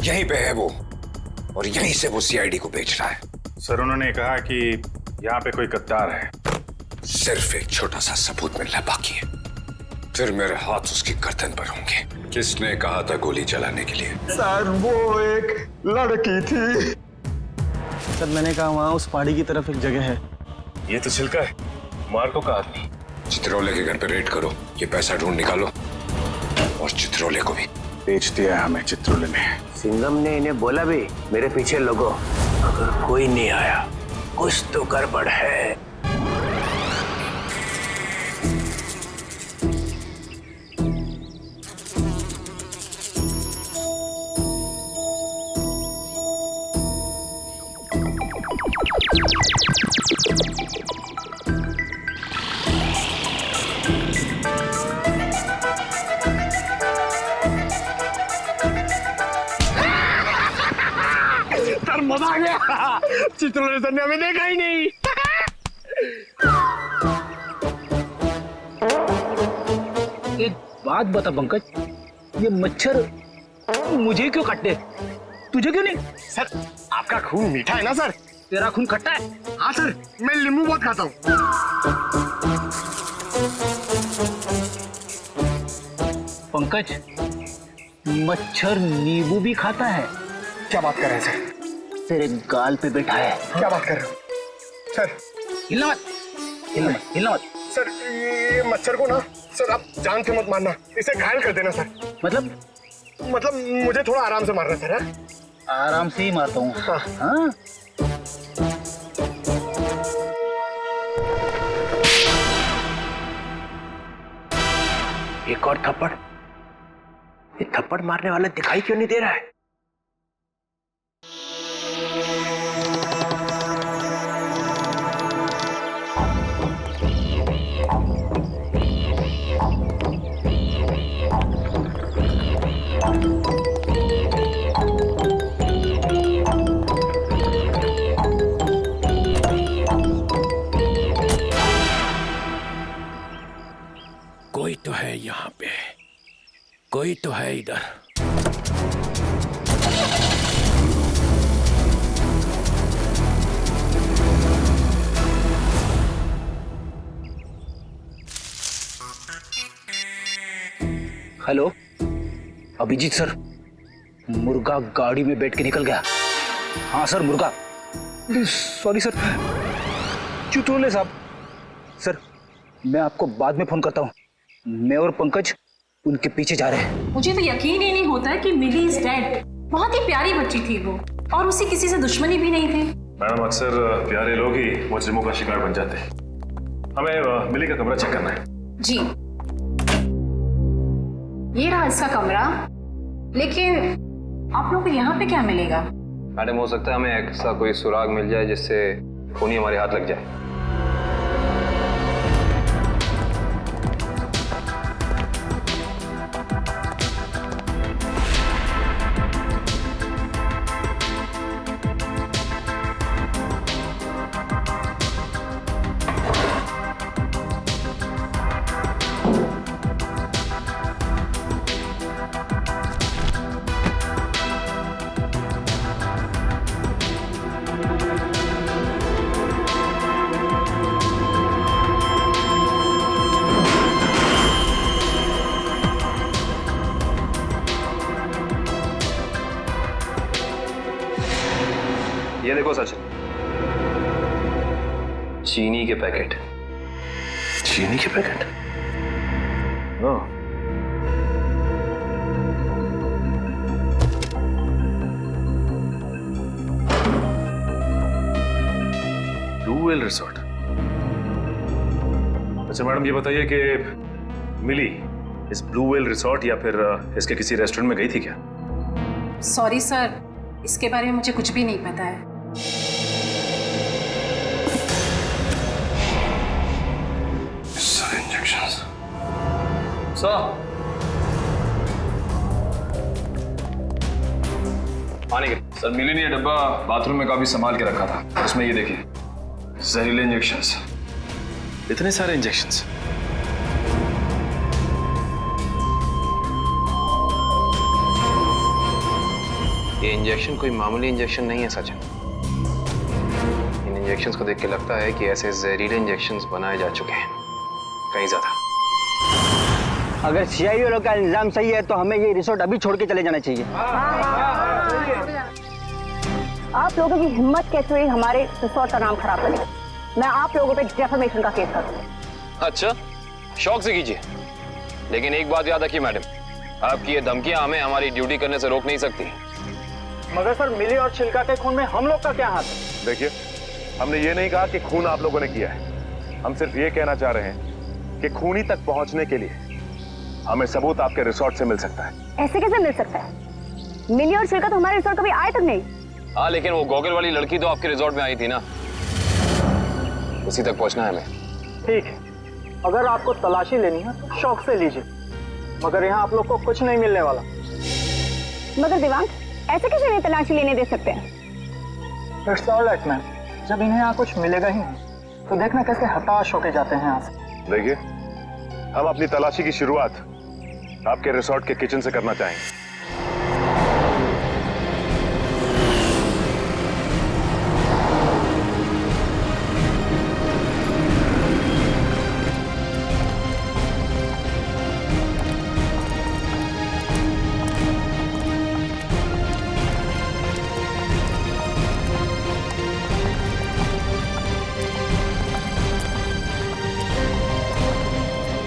यहीं पे है वो, और यहीं से वो सीआईडी को बेच रहा है। सर उन्होंने कहा कि यहाँ पे कोई गद्दार है। सिर्फ एक छोटा सा सबूत मिलना बाकी है, फिर मेरे हाथ उसकी गर्दन पर होंगे। किसने कहा था गोली चलाने के लिए? सर वो एक लड़की थी। सर मैंने कहा वहाँ उस पहाड़ी की तरफ एक जगह है। ये तो छिलका है, मार्को का आदमी। चित्रोले के घर पे रेड करो, ये पैसा ढूंढ निकालो, और चित्रोले को भी। बेच दिया हमें चित्रोले ने। सिंघम ने इन्हें बोला भी, मेरे पीछे लोगो, अगर कोई नहीं आया कुछ तो गड़बड़ है। सर मजा आ गया। चित्रोले सर ने हमें देखा ही नहीं। एक बात बता पंकज, ये मच्छर मुझे क्यों काटते, तुझे क्यों नहीं? सर आपका खून मीठा है ना सर? तेरा खून खट्टा है। हाँ सर, मैं नींबू बहुत खाता हूँ। पंकज, मच्छर नींबू भी खाता है? क्या बात कर रहे हैं सर? तेरे गाल पे बैठा है। क्या बात कर रहे हो सर? हिलना मत, हिलना मत, हिलना मत। सर ये मच्छर को ना सर आप जान से मत मारना, इसे घायल कर देना सर। मतलब मुझे थोड़ा आराम से मारना सर। है? आराम से ही मारता हूँ। हाँ। हाँ? एक और थप्पड़। ये थप्पड़ मारने वाला दिखाई क्यों नहीं दे रहा है? कोई तो है यहाँ पे, कोई तो है इधर। हेलो अभिजीत सर, मुर्गा गाड़ी में बैठ के निकल गया। हाँ सर मुर्गा। Sorry sir. चित्रोले साहब। सर मैं आपको बाद में फोन करता हूँ। मैं और पंकज उनके पीछे जा रहे हैं। मुझे तो यकीन ही नहीं होता है कि मिली इज डेड। बहुत ही प्यारी बच्ची थी वो, और उसे किसी से दुश्मनी भी नहीं थी। मैडम अक्सर प्यारे लोग ही मुजरिमों का शिकार बन जाते हैं। हमें मिली का कमरा चेक करना है। जी ये रहा इसका कमरा, लेकिन आप लोगों को यहाँ पे क्या मिलेगा? मैडम हो सकता है हमें ऐसा कोई सुराग मिल जाए जिससे खूनी हमारे हाथ लग जाए। ये देखो सचिन, चीनी के पैकेट। चीनी के पैकेट? Blue whale resort. अच्छा मैडम ये बताइए कि मिली इस ब्लू व्हेल रिसोर्ट या फिर इसके किसी रेस्टोरेंट में गई थी क्या? सॉरी सर, इसके बारे में मुझे कुछ भी नहीं पता है। इंजेक्शंस। पानी के सर, मिली ने ये डब्बा बाथरूम में काफी संभाल के रखा था, और उसमें ये देखिए जहरीले इंजेक्शंस। इतने सारे इंजेक्शंस? ये इंजेक्शन कोई मामूली इंजेक्शन नहीं है सचिन। इन इंजेक्शंस को देख के लगता है कि ऐसे जहरीले इंजेक्शंस बनाए जा चुके हैं, कहीं ज्यादा। अगर सीआईडी वालों का इल्जाम सही है तो हमें ये रिसोर्ट अभी छोड़ के चले जाना चाहिए। आप लोगों की हिम्मत कैसे हुई हमारे रिसोर्ट का नाम खराब करने? मैं आप लोगों पे डेफेमेशन का केस करूंगी। अच्छा, शौक से कीजिए, लेकिन एक बात याद रखिए मैडम, आपकी ये धमकियां हमें हमारी ड्यूटी करने से रोक नहीं सकती। मगर सर मिली और छिलका के खून में हम लोग का क्या हाथ है? देखिए, हमने ये नहीं कहा कि खून आप लोगों ने किया है। हम सिर्फ ये कहना चाह रहे हैं कि खूनी तक पहुंचने के लिए हमें सबूत आपके रिसोर्ट से मिल सकता है। ऐसे कैसे मिल सकता है? मिली और छिलका तो हमारे रिसोर्ट कभी आए तक नहीं। हाँ, लेकिन वो गॉगल वाली लड़की तो आपके रिसोर्ट में आई थी ना, उसी तक पहुंचना है हमें। ठीक है, अगर आपको तलाशी लेनी है तो शौक से लीजिए, मगर यहाँ आप लोग को कुछ नहीं मिलने वाला। मगर दिवांग, ऐसे कैसे नहीं तलाशी लेने दे सकते हैं? इट्स ऑल राइट मैम, जब इन्हें यहाँ कुछ मिलेगा ही नहीं तो देखना कैसे हताश होके जाते हैं यहाँ से। देखिए, हम अपनी तलाशी की शुरुआत आपके रिसोर्ट के किचन से करना चाहेंगे।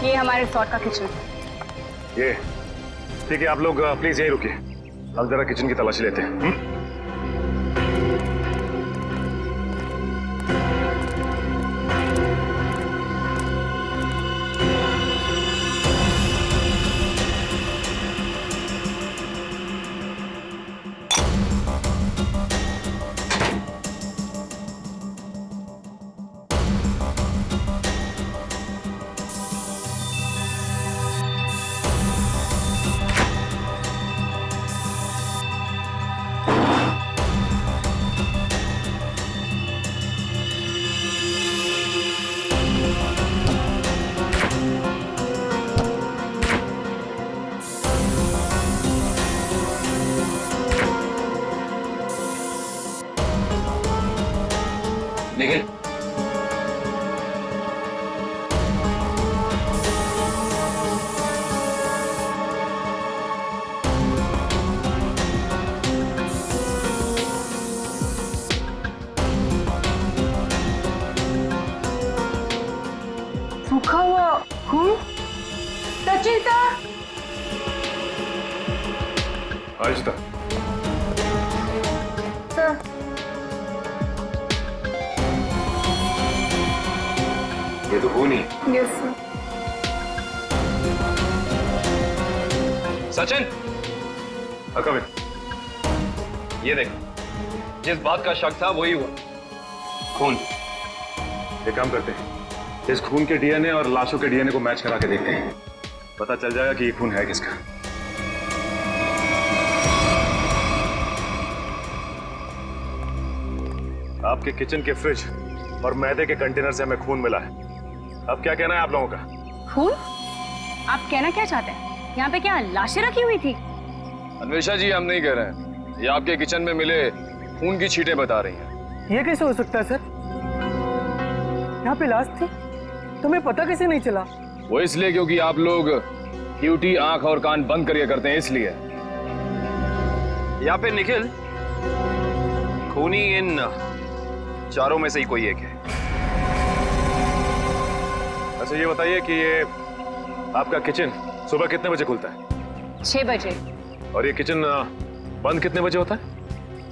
ये हमारे रिसोर्ट का किचन। ये ठीक है, आप लोग प्लीज यहीं रुकिए, हम जरा किचन की तलाशी लेते हैं। निखिल, सूखा हुआ खून। सचिन सर, आहिस्ता। सर ये तो खून ही। Yes sir. Sachin, come in. ये देख, जिस बात का शक था वही हुआ, खून। एक काम करते हैं, इस खून के डीएनए और लाशों के डीएनए को मैच करा के देखते हैं, पता चल जाएगा कि ये खून है किसका। आपके किचन के फ्रिज और मैदे के कंटेनर से हमें खून मिला है। अब क्या कहना है आप लोगों का? खून? आप कहना क्या चाहते हैं? यहाँ पे क्या लाशें रखी हुई थी? अन्वेषा जी, हम नहीं कह रहे हैं, ये आपके किचन में मिले खून की छींटें बता रही हैं। ये कैसे हो सकता है सर? यहाँ पे लाश थी, तुम्हें पता कैसे नहीं चला? वो इसलिए क्योंकि आप लोग ड्यूटी आंख और कान बंद करिए करते हैं, इसलिए। या फिर निखिल, खूनी इन चारों में से ही कोई एक है। अच्छा, ये बताइए कि ये आपका किचन सुबह कितने बजे खुलता है? 6 बजे। और ये किचन बंद कितने बजे होता है?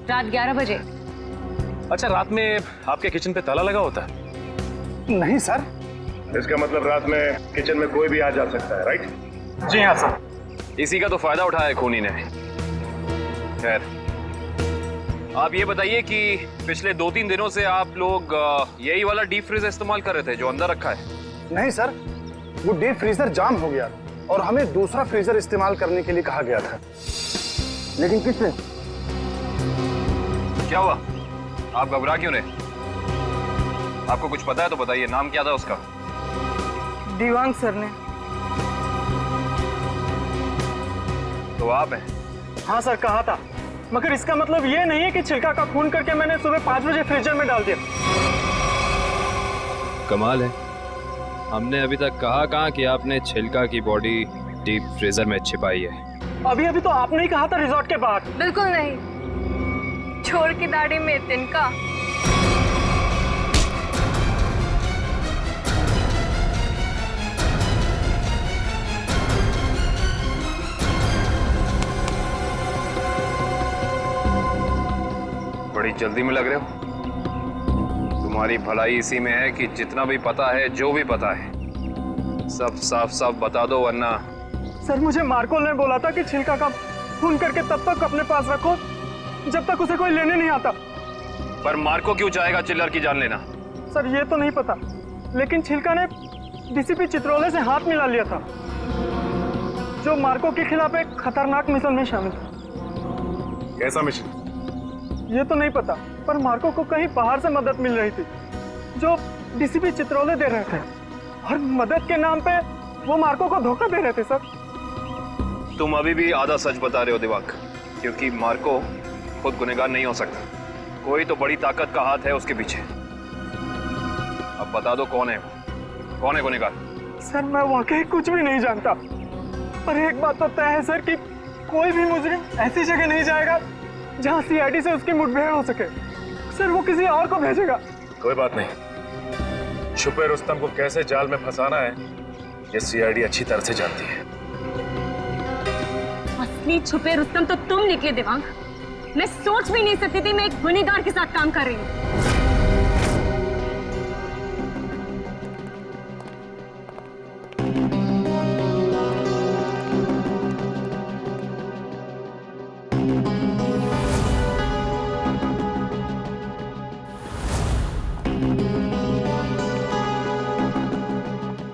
रात 11 बजे। अच्छा, रात में आपके किचन पे ताला लगा होता है? नहीं सर। इसका मतलब रात में किचन में कोई भी आ जा सकता है, राइट? जी हाँ सर। इसी का तो फायदा उठाया है खूनी ने। खैर, आप ये बताइए कि पिछले 2-3 दिनों से आप लोग यही वाला डीप फ्रीजर इस्तेमाल कर रहे थे जो अंदर रखा है? नहीं सर, वो डीप फ्रीजर जाम हो गया और हमें दूसरा फ्रीजर इस्तेमाल करने के लिए कहा गया था। लेकिन किसने? क्या हुआ? आप घबरा क्यों रहे? आपको कुछ पता है तो बताइए, नाम क्या था उसका? दिवांग सर ने। तो आप हैं? हाँ सर, कहा था। मगर इसका मतलब ये नहीं है कि छिलका का खून करके मैंने सुबह 5 बजे फ्रीजर में डाल दिया। कमाल है, हमने अभी तक कहा कि आपने छिलका की बॉडी डीप फ्रीजर में छिपाई है। अभी तो आपने ही कहा था रिजॉर्ट के बाहर। बिल्कुल नहीं, छोड़ की दाढ़ी में तिनका। बड़ी जल्दी में लग रहे हो। तुम्हारी भलाई इसी में है कि जितना भी पता है, जो भी पता है, सब साफ साफ बता दो, वरना। सर, मुझे मार्कोल ने बोला था कि छिलका का खून करके तब तक अपने पास रखो जब तक उसे कोई लेने नहीं आता। पर मार्को क्यों चाहेगा चिल्लर की जान लेना? सर, ये तो नहीं पता, लेकिन छिलका ने डीसीपी चित्रोले से हाथ मिला लिया था, जो मार्को के खिलाफ एक खतरनाक मिशन में शामिल था। कैसा मिशन? ये तो नहीं पता, पर मार्को को कहीं बाहर से मदद मिल रही थी जो डीसीपी चित्रोले दे रहे थे, और मदद के नाम पे वो मार्को को धोखा दे रहे थे। सर, तुम अभी भी आधा सच बता रहे हो दिवाक, क्योंकि मार्को खुद गुनहगार नहीं हो सकता। कोई तो बड़ी ताकत का हाथ है उसके पीछे। अब बता दो कौन है वो? कौन है गुनहगार? सर, मैं वाकई कुछ भी नहीं जानता, पर एक बात तो तय है सर कि कोई भी मुजरिम ऐसी जगह नहीं जाएगा जहां सीआईडी से उसकी मुठभेड़ हो सके। सर, वो किसी और को भेजेगा। कोई बात नहीं, छुपे रुस्तम को कैसे जाल में फंसाना है ये सीआईडी अच्छी तरह से जानती है। असली छुपे रुस्तम तो तुम निकले दिवांग। मैं सोच भी नहीं सकती थी मैं एक गुनहगार के साथ काम कर रही हूँ।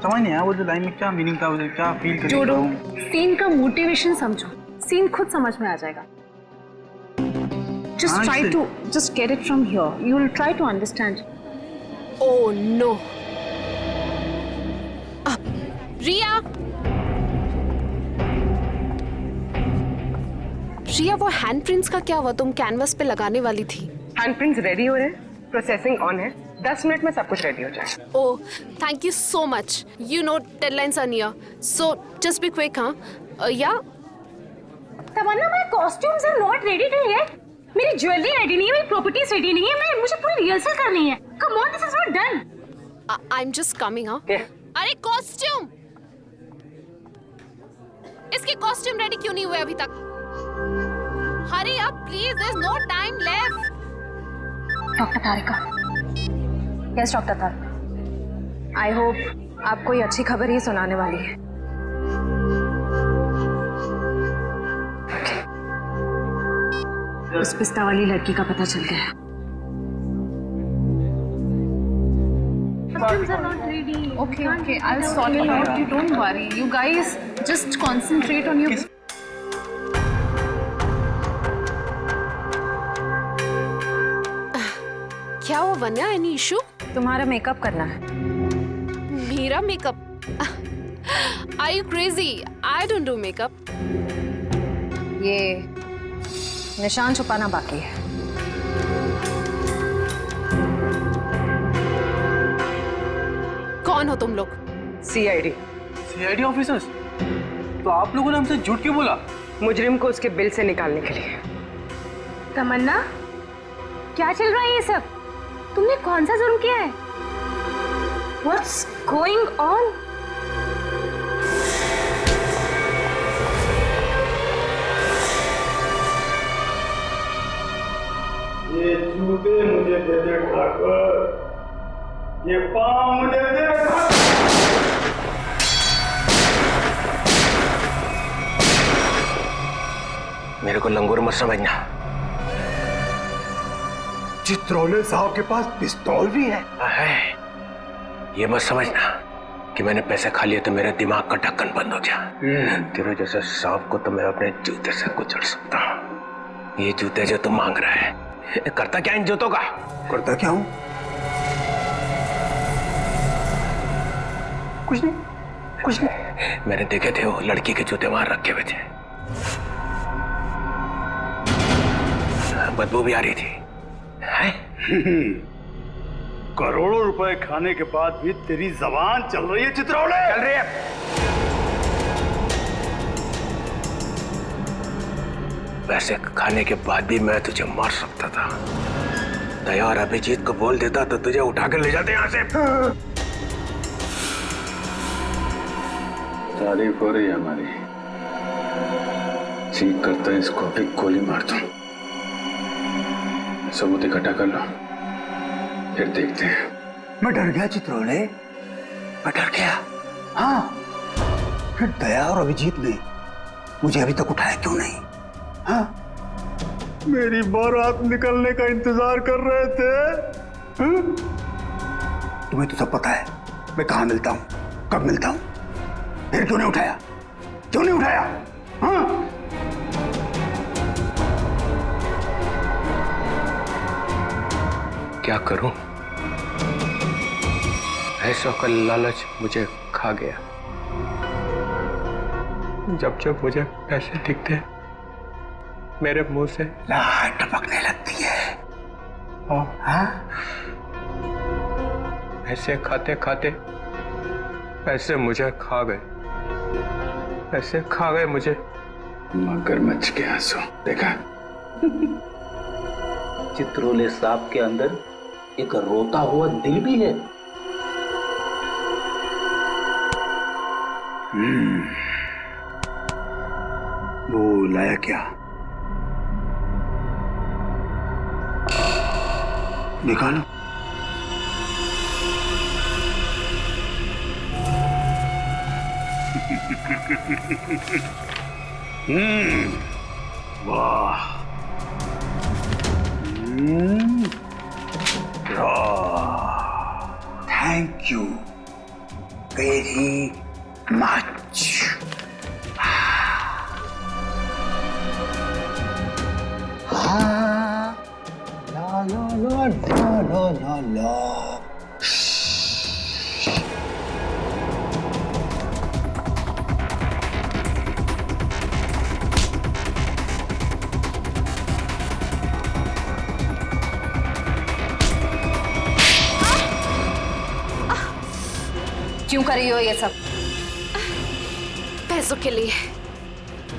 समझ नहीं आया वो जो लाइन में क्या मीनिंग था, वो क्या फील कर जोड़ो, सीन का मोटिवेशन समझो, सीन खुद समझ में आ जाएगा। Just try to just get it from here. You will try to understand. Oh no. रिया, रिया, वो हैंडप्रिंट्स का क्या हुआ? तुम कैनवस पे लगाने वाली थी। हैंडप्रिंट्स रेडी हो रहे हैं, प्रोसेसिंग ऑन है, 10 मिनट में सब कुछ रेडी हो जाएगा। Oh, thank you so much. You know deadlines are near, so just be quick. हाँ या Tamanna, my costumes are not ready to yet. मेरी ज्वेलरी रेडी नहीं है, मेरी प्रॉपर्टीज रेडी नहीं है, मुझे पूरी रिहर्सल करनी है। Come on, this is not done. I am just coming. हाँ, अरे कॉस्ट्यूम, इसके कॉस्ट्यूम रेडी क्यों नहीं हुए अभी तक? Hurry up please, there is no time left. Doctor Tarika, yes doctor Tarika, I hope आप कोई अच्छी खबर ही सुनाने वाली है। उस पिस्ता वाली लड़की का पता चल गया। Costumes are not ready. Okay, I'll sort it out. You don't worry. You guys just concentrate on your. क्या हुआ वन्या? Any issue? तुम्हारा मेकअप करना है। मेरा makeup? Are you crazy? I don't do makeup. ये निशान छुपाना बाकी है। कौन हो तुम लोग? सीआईडी। CID officers? तो आप लोगों ने हमसे झूठ क्यों बोला? मुजरिम को उसके बिल से निकालने के लिए। तमन्ना, क्या चल रहा है ये सब? तुमने कौन सा जुर्म किया है? What's going on? ये जूते मुझे दे दे ठाकुर, ये पाँव मुझे दे दे। मेरे को लंगूर मत समझना। चित्रोले साहब के पास पिस्तौल भी है। ये मत समझना कि मैंने पैसे खा लिए तो मेरे दिमाग का ढक्कन बंद हो गया। तेरे जैसे सांप को तो मैं अपने जूते से कुचल सकता हूँ। ये जूते जो तुम मांग रहा है, करता क्या इन जूतों का? करता क्या हूँ? कुछ नहीं, कुछ नहीं। मैंने देखे थे वो लड़की के जूते वहां रखे हुए थे। बदबू भी आ रही थी। है? करोड़ों रुपए खाने के बाद भी तेरी जबान चल रही है चित्रौले? चल रही है। पैसे खाने के बाद भी मैं तुझे मार सकता था। दया और अभिजीत को बोल देता तो तुझे उठा कर ले जाते यहां से। तारीफ हो रही है हमारी। चीख करता है इसको भी गोली मार दूं। सबूत इकट्ठा कर लो, फिर देखते हैं। मैं डर गया चित्रौले, मैं डर गया। हाँ, फिर दया और अभिजीत ने मुझे अभी तक उठाया क्यों नहीं? हाँ, मेरी बारात निकलने का इंतजार कर रहे थे। हाँ? तुम्हें तो सब पता है मैं कहाँ मिलता हूँ, कब मिलता हूँ। फिर क्यों नहीं उठाया? क्यों नहीं उठाया? हाँ? क्या करूं? पैसों का लालच मुझे खा गया। जब जब मुझे पैसे दिखते मेरे मुंह से लार टपकने लगती है। हाँ? पैसे खाते खाते पैसे मुझे खा गए। पैसे खा गए मुझे। मगरमच्छ के आंसू देखा? चित्रोले सांप के अंदर एक रोता हुआ दिल भी है। वो लाया क्या? निकालो। वाह, थैंक यू वेरी मच। हाँ, ला ला ला ला ला ला ला। क्यों कर रही हो ये सब? पैसों के लिए।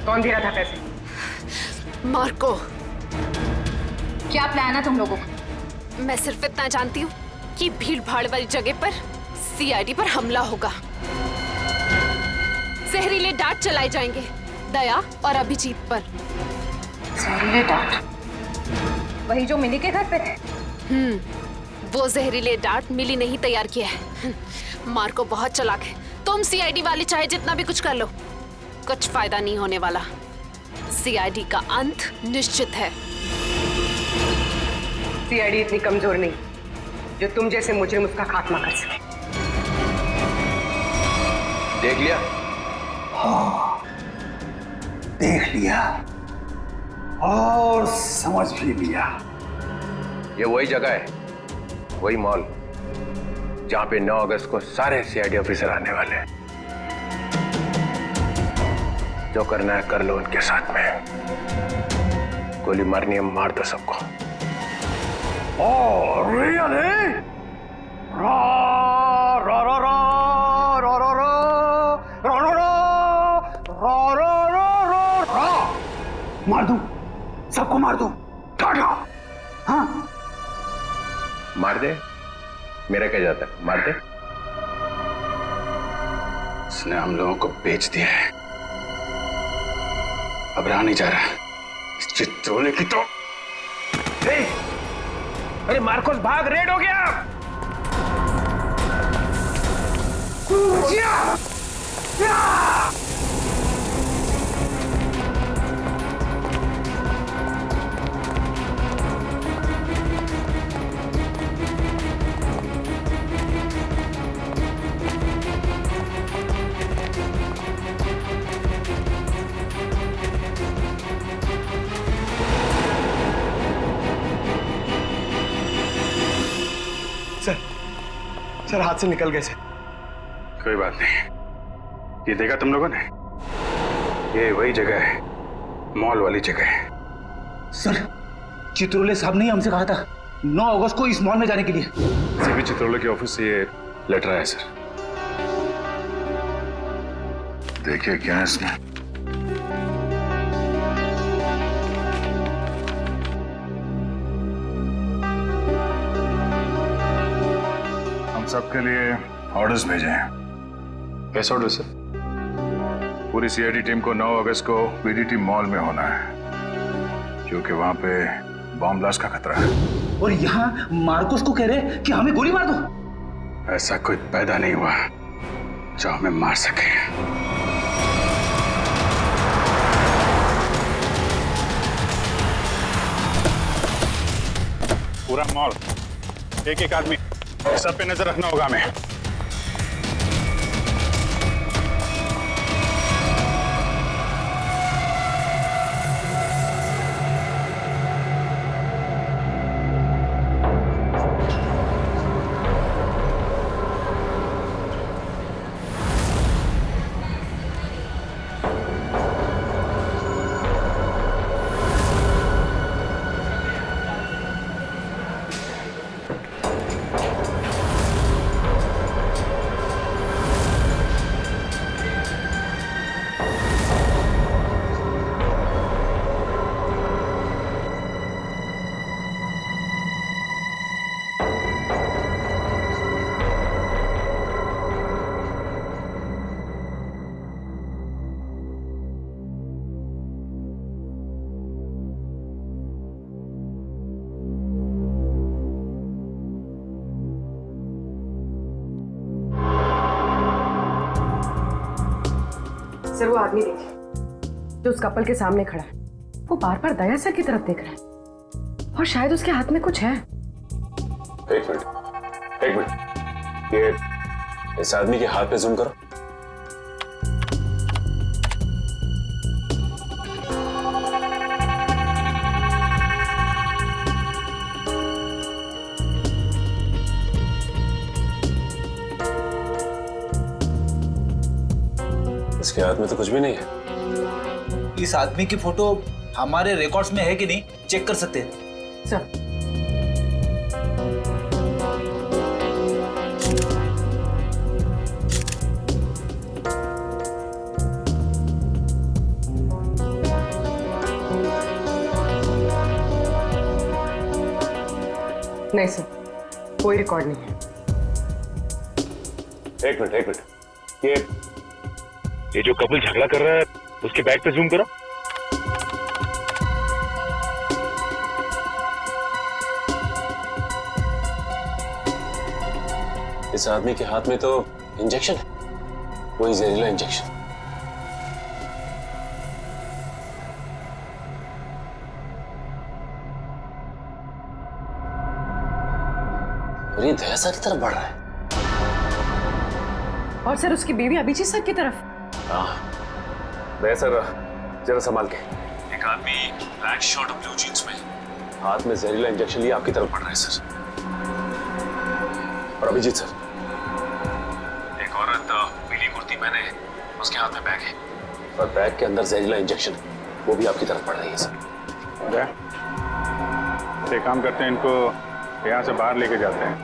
कौन दे रहा था पैसे? मार्को। क्या प्लान है तुम लोगों का? मैं सिर्फ इतना जानती हूँ कि भीड़ भाड़ वाली जगह पर सीआईडी पर हमला होगा। जहरीले डांट चलाए जाएंगे दया और अभिजीत पर। जहरीले डांट? वही जो मिली के घर पे थे? वो जहरीले डांट मिली नहीं तैयार किया है। मार्को बहुत चालाक है। तुम सीआईडी वाले चाहे जितना भी कुछ कर लो, कुछ फायदा नहीं होने वाला। सीआईडी का अंत निश्चित है। सीआईडी इतनी कमजोर नहीं जो तुम जैसे मुजरिम उसका खात्मा कर सके। देख लिया? हाँ, देख लिया और समझ भी लिया। ये वही जगह है, वही मॉल जहां पे 9 अगस्त को सारे सीआईडी ऑफिसर आने वाले हैं। जो करना है कर लो उनके साथ में। गोली मारनी है मार दो सबको। Oh, really? Ra ra ra ra ra ra ra ra ra ra ra ra ra ra। मार दूं, सबको मार दूं। टाटा। हाँ, मार दे, मेरा क्या जाता है, मार दे। इसने हम लोगों को बेच दिया है, अब रहा नहीं जा रहा। इस चित्रोले की तो अरे मार्कोस भाग, रेड हो गया। सर हाथ से निकल गए सर। कोई बात नहीं, ये देखा तुम लोगों ने? ये वही जगह है, मॉल वाली जगह है। सर चित्रोले साहब ने हमसे कहा था 9 अगस्त को इस मॉल में जाने के लिए। सीपी चित्रोले के ऑफिस से ये लेटर आया सर। देखिए क्या है इसमें। हम सबके लिए ऑर्डर्स भेजे हैं। कैसे ऑर्डर सर? पूरी सीआईडी टीम को 9 अगस्त को बीडीटी मॉल में होना है, क्योंकि वहां पे बॉम्ब ब्लास्ट का खतरा है। और यहाँ मार्कोस को कह रहे कि हमें गोली मार दो। ऐसा कोई पैदा नहीं हुआ जो हमें मार सके। पूरा मॉल, एक एक आदमी, सब पे नजर रखना होगा हमें। सर वो आदमी देखिए जो उस कपल के सामने खड़ा है, वो बार बार दया सर की तरफ देख रहा है और शायद उसके हाथ में कुछ है। एक मिनट, ये इस आदमी के हाथ पे जूम करो। इसके हाथ में तो कुछ भी नहीं है। इस आदमी की फोटो हमारे रिकॉर्ड्स में है कि नहीं, चेक कर सकते हैं सर। नहीं सर, कोई रिकॉर्ड नहीं है। एक मिनट, ये जो कपल झगड़ा कर रहा है उसके बैग पे जूम करो। इस आदमी के हाथ में तो इंजेक्शन है, वही जहरीला इंजेक्शन। और ये दया सर की तरफ बढ़ रहा है। और सर उसकी बीवी अभिजीत सर की तरफ। दया सर जरा संभाल के। एक आदमी ब्लैक शर्ट और ब्लू जींस में हाथ में जहरीला इंजेक्शन लिए आपकी तरफ बढ़ रहा है सर। और अभिजीत सर, एक औरत पीली कुर्ती पहने है, उसके हाथ में बैग है और बैग के अंदर जहरीला इंजेक्शन है, वो भी आपकी तरफ बढ़ रही है सर। एक काम करते हैं, इनको यहाँ से बाहर लेके जाते हैं।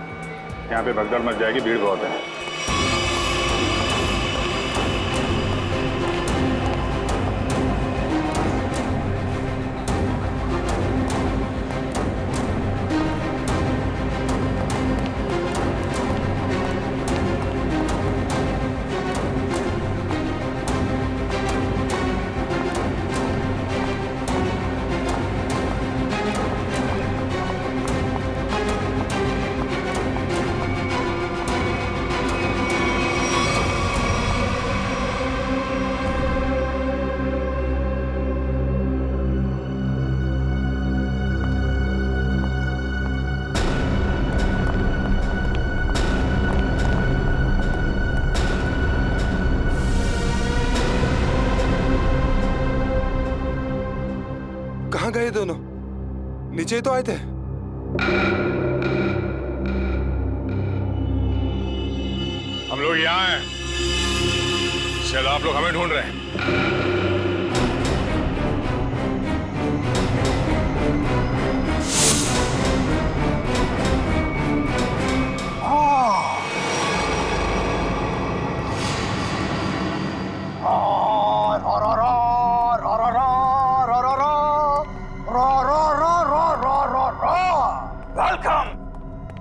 यहाँ पे भगदड़ मच जाएगी, भीड़ बहुत है। कहाँ गए दोनों? नीचे तो आए थे। हम लोग यहाँ हैं, शायद आप लोग हमें ढूंढ रहे हैं।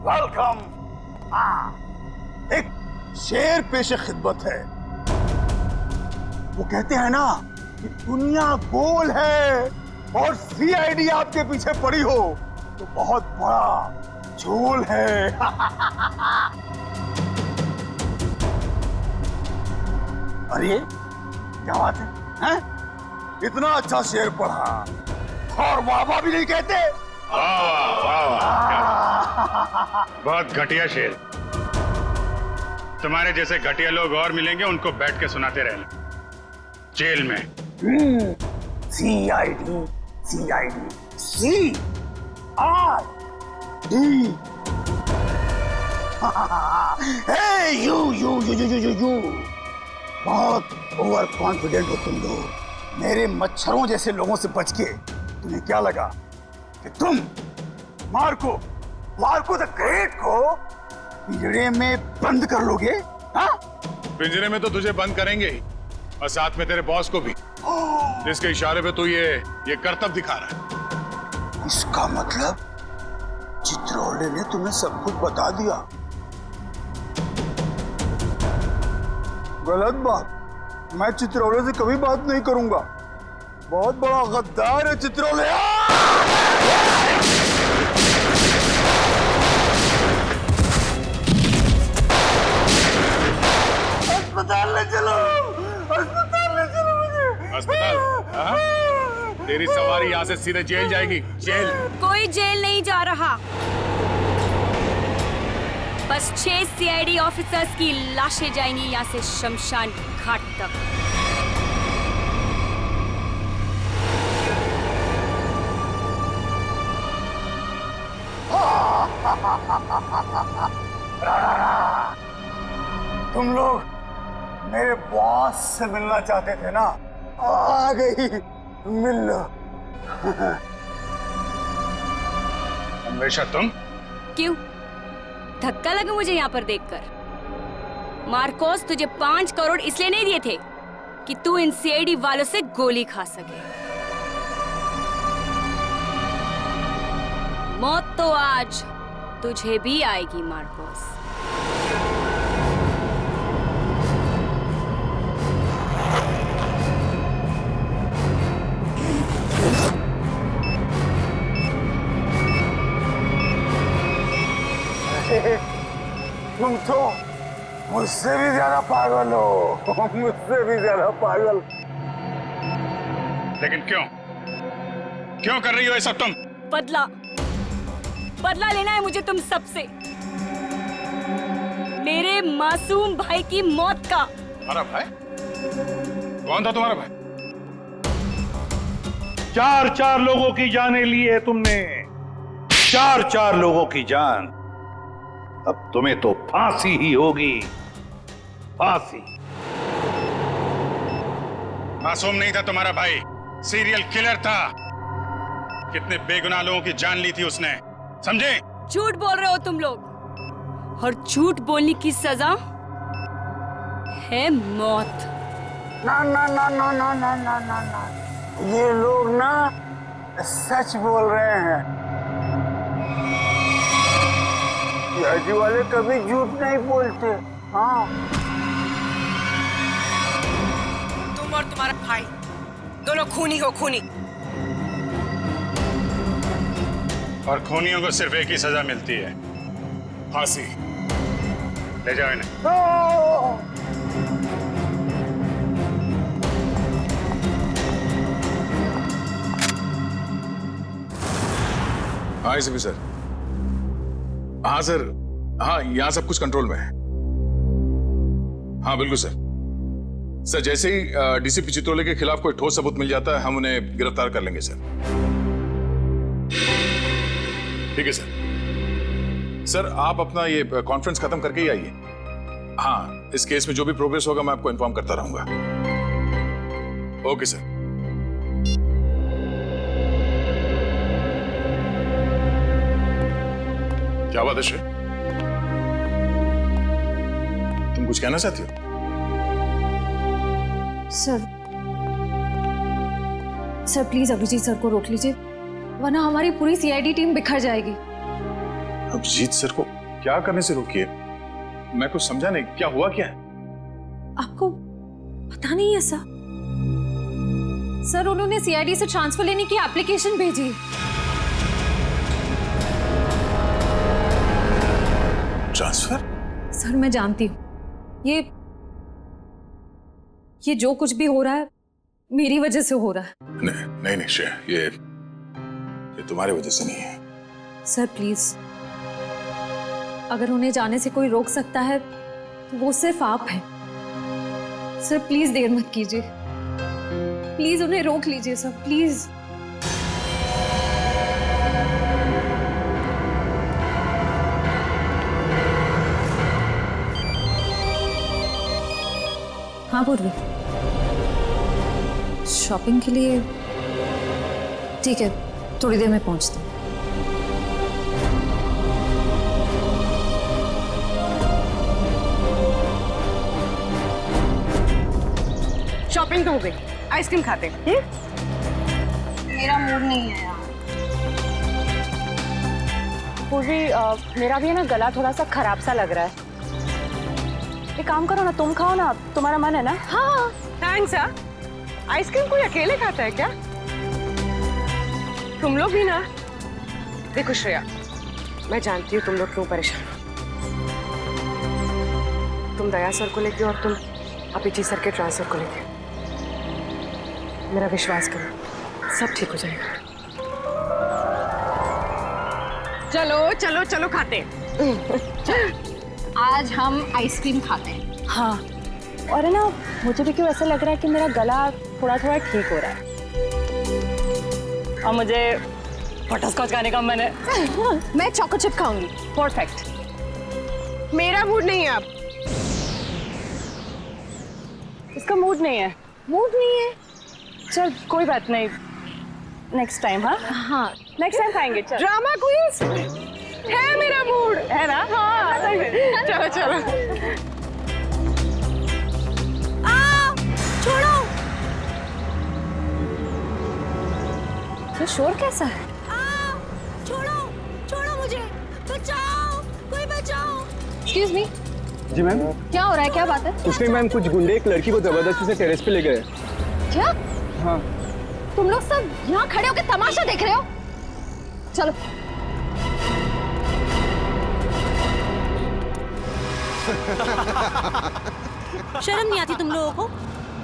वेलकम। एक शेर पेशे खिदमत है। वो कहते हैं ना कि दुनिया गोल है और सीआईडी आपके पीछे पड़ी हो तो बहुत बड़ा झोल है। अरे क्या बात है, हैं? इतना अच्छा शेर पढ़ा और वाह भी नहीं कहते। बहुत घटिया शेर। तुम्हारे जैसे घटिया लोग और मिलेंगे, उनको बैठ के सुनाते रहना जेल में। CID CID CID hey you बहुत ओवर कॉन्फिडेंट हो तुम लोग। मेरे मच्छरों जैसे लोगों से बच के तुम्हें क्या लगा कि तुम मार्को द ग्रेट को पिंजरे में बंद कर लोगे? हाँ? पिंजरे में तो तुझे बंद करेंगे ही, और साथ में तेरे बॉस को भी, जिसके इशारे पे तू ये करतब दिखा रहा है। इसका मतलब चित्रोले ने तुम्हें सब कुछ बता दिया। गलत बात। मैं चित्रोले से कभी बात नहीं करूंगा। बहुत बड़ा गद्दार है चित्रोले। अस्पताल ले चलो, अस्पताल ले चलो मुझे। अस्पताल? हाँ? तेरी सवारी यहाँ से सीधे जेल जाएगी। जेल? कोई जेल नहीं जा रहा। बस 6 सीआईडी ऑफिसर्स की लाशें जाएंगी यहाँ से शमशान घाट तक। तुम लोग मेरे बॉस से मिलना चाहते थे ना? आ गई, मिल लो। हमेशा तुम? क्यों? धक्का लगा मुझे यहाँ पर देखकर। मार्कोस तुझे 5 करोड़ इसलिए नहीं दिए थे कि तू इन सीआईडी वालों से गोली खा सके। मौत तो आज तुझे भी आएगी मार्कोस। तुम तो मुझसे भी ज्यादा पागल हो, मुझसे भी ज्यादा पागल। लेकिन क्यों कर रही हो ये सब तुम? बदला लेना है मुझे तुम सबसे, मेरे मासूम भाई की मौत का। हमारा भाई? कौन था तुम्हारा भाई? 4 लोगों की जानें ली है तुमने, 4 लोगों की जान। अब तुम्हें तो फांसी ही होगी, फांसी। मासूम नहीं था तुम्हारा भाई, सीरियल किलर था। कितने बेगुनाह लोगों की जान ली थी उसने, समझे? झूठ बोल रहे हो तुम लोग, और झूठ बोलने की सजा है मौत। ना ना ना ना ना ना ना ना ना, ये लोग ना सच बोल रहे हैं। सीआईडी वाले कभी झूठ नहीं बोलते। हाँ, तुम और तुम्हारा भाई दोनों खूनी हो, खूनी। और खूनियों को सिर्फ एक ही सजा मिलती है, फांसी। ले जाओ इन्हें। हाँ एसपी सर। हाँ सर, हाँ यहाँ सब कुछ कंट्रोल में है। हाँ बिल्कुल सर। सर जैसे ही डीसीपी चित्रोले के खिलाफ कोई ठोस सबूत मिल जाता है, हम उन्हें गिरफ्तार कर लेंगे सर। ठीक है सर। सर आप अपना ये कॉन्फ्रेंस खत्म करके ही आइए। हाँ, इस केस में जो भी प्रोग्रेस होगा मैं आपको इन्फॉर्म करता रहूंगा। Okay sir. क्या बात है श्री? तुम कुछ कहना चाहती हो? सर प्लीज अभिजीत सर को रोक लीजिए, वरना हमारी पूरी सीआईडी टीम बिखर जाएगी। अभिजीत सर को क्या करने से रोकिए? मैं कुछ समझा नहीं, क्या हुआ क्या है? आपको पता नहीं है सर? सर उन्होंने सीआईडी से ट्रांसफर लेने की एप्लीकेशन भेजी। ट्रांसफर? सर मैं जानती हूँ ये जो कुछ भी हो रहा है मेरी वजह से हो रहा है। नहीं नहीं श्रेया, ये तुम्हारी वजह से नहीं है। सर प्लीज, अगर उन्हें जाने से कोई रोक सकता है तो वो सिर्फ आप हैं। सर प्लीज देर मत कीजिए, प्लीज उन्हें रोक लीजिए सर, प्लीज। हाँ पूर्वी, शॉपिंग के लिए? ठीक है, थोड़ी देर में पहुंचती हूँ। शॉपिंग तो हो गई, आइसक्रीम खाते हैं। मेरा मूड नहीं है यार। पूर्वी, मेरा भी है ना गला थोड़ा सा खराब सा लग रहा है। एक काम करो ना, तुम खाओ ना, तुम्हारा मन है ना? हाँ थैंक्स। आइसक्रीम कोई अकेले खाता है क्या? तुम लोग भी ना। देखो श्रेया, मैं जानती हूँ तुम लोग क्यों परेशान हो। तुम दया सर को लेके और तुम अभिजीत सर के ट्रांसफर को लेके। मेरा विश्वास करो, सब ठीक हो जाएगा। चलो चलो चलो खाते हैं। आज हम आइसक्रीम खाते हैं। हाँ, और है ना, मुझे भी क्यों ऐसा लग रहा है कि मेरा गला थोड़ा थोड़ा ठीक हो रहा है और मुझे बटरस्कॉच खाने का मन है। मैं चॉको चिप खाऊंगी। परफेक्ट। मेरा मूड नहीं है अब। इसका मूड नहीं है। मूड नहीं है? चल कोई बात नहीं, नेक्स्ट टाइम। हाँ हाँ, नेक्स्ट टाइम खाएंगे। चल। ड्रामा क्वींस है मेरा मूड, है ना? हाँ चलो चलो। छोड़ो, ये शोर कैसा है? छोड़ो छोड़ो मुझे, बचाओ, कोई बचाओ। Excuse me. जी मैम। क्या हो रहा है, क्या बात है? कुछ नहीं मैम, कुछ गुंडे एक लड़की को जबरदस्ती से टेरेस पे ले गए। क्या? हाँ। तुम लोग सब यहाँ खड़े होकर तमाशा देख रहे हो? चलो। शर्म नहीं आती तुम लोगों को?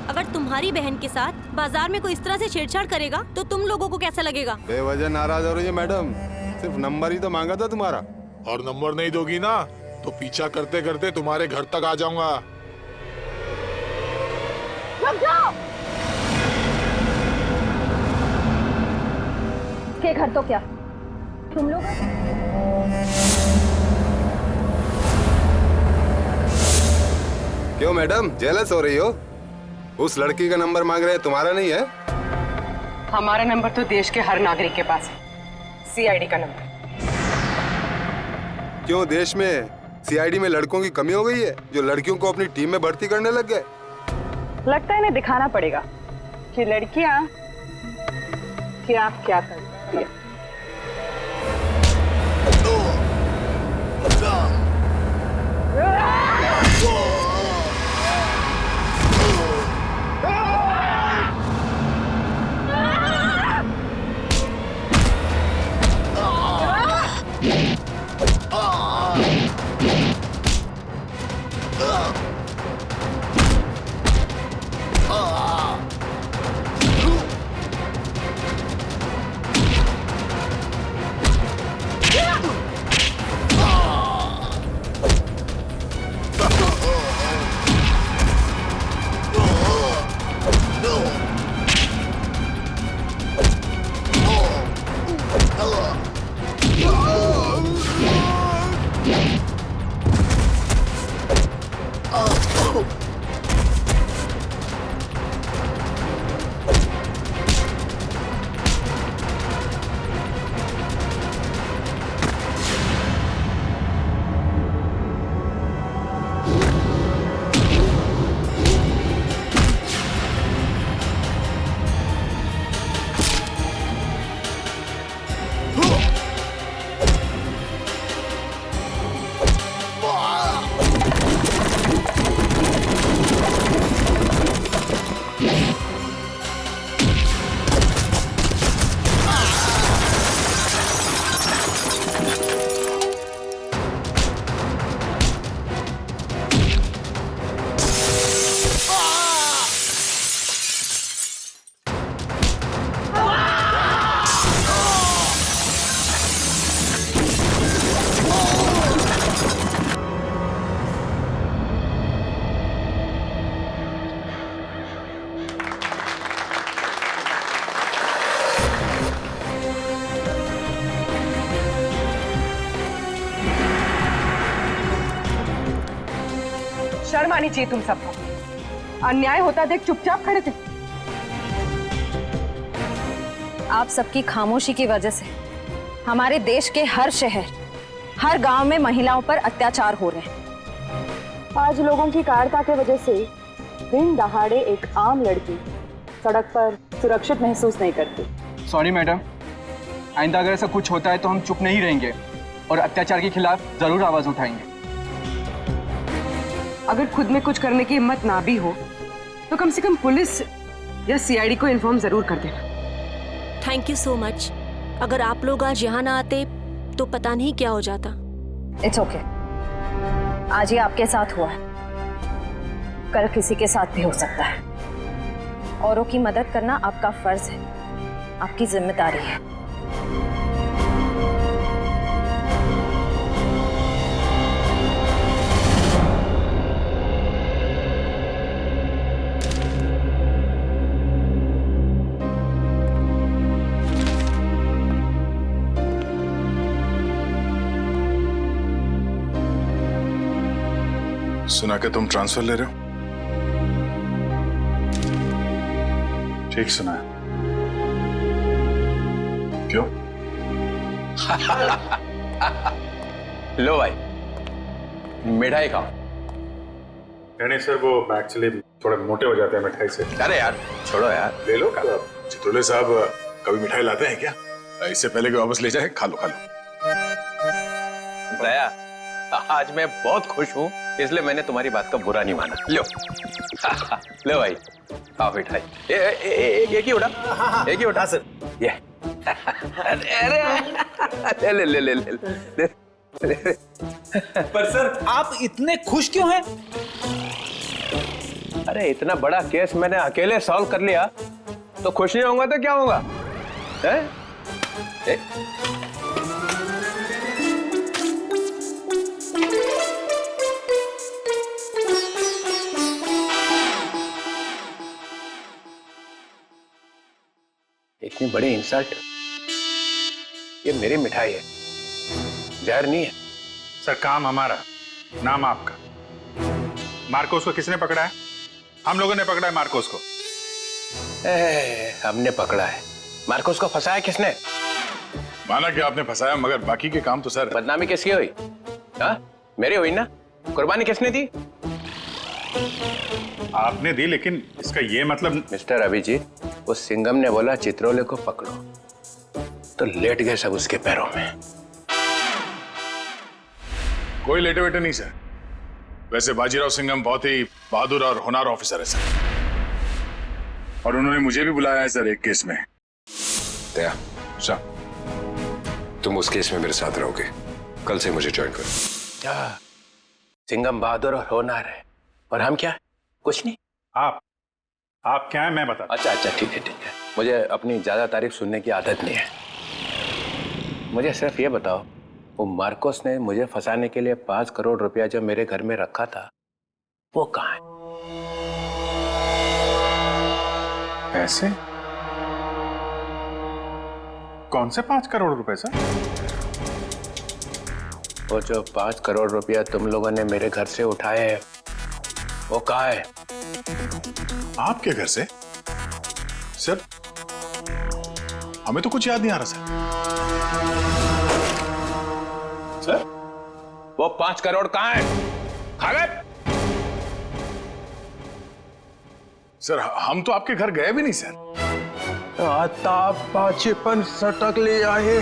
अगर तुम्हारी बहन के साथ बाजार में कोई इस तरह से छेड़छाड़ करेगा तो तुम लोगों को कैसा लगेगा? बेवजह नाराज हो रही है मैडम, सिर्फ नंबर ही तो मांगा था तुम्हारा। और नंबर नहीं दोगी ना तो पीछा करते करते तुम्हारे घर तक आ जाऊंगा। रुक जाओ। के घर तो क्या तुम लोग? क्यों मैडम, जेलस हो रही हो? उस लड़की का नंबर मांग रहे हैं, तुम्हारा नहीं है? हमारा नंबर तो देश के हर नागरिक के पास है, सीआईडी का नंबर। क्यों, देश में सीआईडी में लड़कों की कमी हो गई है जो लड़कियों को अपनी टीम में भर्ती करने लग गए? लगता है इन्हें दिखाना पड़ेगा कि लड़कियां क्या क्या करती है। शर्म आनी चाहिए तुम सबको। अन्याय होता देख चुपचाप खड़े थे। आप सबकी खामोशी की वजह से हमारे देश के हर शहर, हर गांव में महिलाओं पर अत्याचार हो रहे हैं। आज लोगों की कायरता की वजह से दिन दहाड़े एक आम लड़की सड़क पर सुरक्षित महसूस नहीं करती। सॉरी मैडम, आइंदा अगर ऐसा कुछ होता है तो हम चुप नहीं रहेंगे और अत्याचार के खिलाफ जरूर आवाज उठाएंगे। अगर खुद में कुछ करने की हिम्मत ना भी हो तो कम से कम पुलिस या सीआईडी को इन्फॉर्म जरूर कर देना। Thank you so much. अगर आप लोग आज यहाँ ना आते तो पता नहीं क्या हो जाता। It's okay. आज ये आपके साथ हुआ है, कल किसी के साथ भी हो सकता है। औरों की मदद करना आपका फर्ज है, आपकी जिम्मेदारी है। सुना कि तुम ट्रांसफर ले रहे हो? ठीक सुना है। क्यों? लो भाई, मिठाई खाओ। नहीं सर, वो एक्चुअली थोड़े मोटे हो जाते हैं मिठाई से। अरे यार छोड़ो यार, ले लो। चित्रोले साहब कभी मिठाई लाते हैं क्या? इससे पहले कि वापस ले जाए, खा लो खा लो। दया, आज मैं बहुत खुश हूँ, इसलिए मैंने तुम्हारी बात का बुरा नहीं माना। लो लो भाई, खाओ मिठाई। एक ही उठा, एक ही उठा सर। ये अरे ले ले ले ले ले। पर सर आप इतने खुश क्यों हैं? अरे इतना बड़ा केस मैंने अकेले सॉल्व कर लिया, तो खुश नहीं होऊंगा तो क्या होगा? इतनी बड़ी इंसल्ट। ये मेरी मिठाई है, जहर नहीं है। सर काम हमारा, नाम आपका। मार्कोस को किसने पकड़ा है? हम लोगों ने पकड़ा है मार्कोस को। हमने पकड़ा है। मार्कोस को फंसाया किसने? माना कि आपने फंसाया, मगर बाकी के काम तो सर। बदनामी किसकी हुई? हाँ मेरी हुई ना। कुर्बानी किसने दी? आपने दी, लेकिन इसका ये मतलब। मिस्टर अभिजीत, वो सिंघम ने बोला चित्रोले को पकड़ो, तो लेट गए सब उसके पैरों में। कोई लेटे वेटे नहीं सर। वैसे बाजीराव सिंघम बहुत ही बहादुर और होनहार ऑफिसर है सर, और उन्होंने मुझे भी बुलाया है सर एक केस में। दया, तुम उस केस में मेरे साथ रहोगे। कल से मुझे ज्वाइन करो। सिंघम बहादुर और होनहार है, और हम क्या? कुछ नहीं। आप क्या है मैं बता। अच्छा अच्छा, ठीक है ठीक है। मुझे अपनी ज्यादा तारीफ सुनने की आदत नहीं है। मुझे सिर्फ ये बताओ, वो मार्कोस ने मुझे फंसाने के लिए 5 करोड़ रुपया जो मेरे घर में रखा था, वो कहाँ है? पैसे? कौन से 5 करोड़ रुपए सर? वो जो 5 करोड़ रुपया तुम लोगों ने मेरे घर से उठाए हैं, वो कहाँ है? आपके घर से? सर हमें तो कुछ याद नहीं आ रहा सर। वो 5 करोड़ कहाँ है? खा गए? सर हम तो आपके घर गए भी नहीं सर। आता बचपन सटक ले आए।